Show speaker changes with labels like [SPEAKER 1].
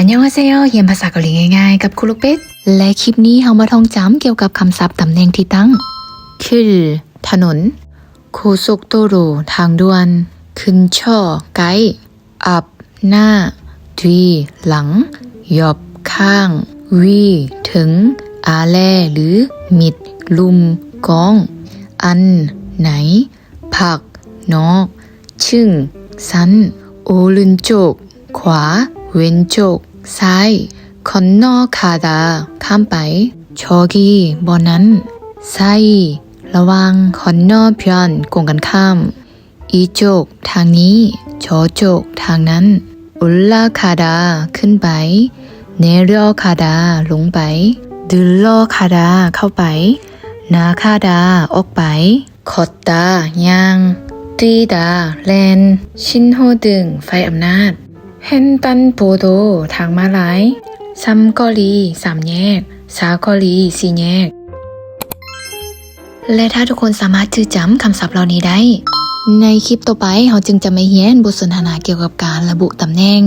[SPEAKER 1] อันยองฮาเซโยเรียนภาษาเกาหลีง่ายๆกับครูลูกเป็ดและคลิปนี้เรามาท่องจำเกี่ยวกับคำศัพท์ตำแหน่งที่ตั้งคือถนนโคโซกโตโรทางด่วนขึ้นช่อไกด์อับหน้าดีหลังหยอบข้างวีถึงอาแลหรือมิดลุมกองอันไหนผักนอกชึ่งสันโอลึนโจกขวาเว้นโจกซ้ายคอนนอคาดาข้ามไปชอกีบอนั้นไซระวังคอนนอเพียนกงกันข้ามอีโจกทางนี้ชอโจกทางนั้นอุลลาคาดาขึ้นไปเนเรอคาดาลงไปดึลลอคาดาเข้าไปนาคาดาออกไปคอตตาย่างตีดาแลนชินโฮดึงไฟอำนาจเฮนตันโปโดทางม้าลายซัมกอลีสามแยกสากอลีสี่แยกและถ้าทุกคนสามารถจดจำคำศัพท์เหล่านี้ได้ในคลิปต่อไปเราจึงจะไม่เรียนบทสนทนาเกี่ยวกับการระบุตำแหน่ง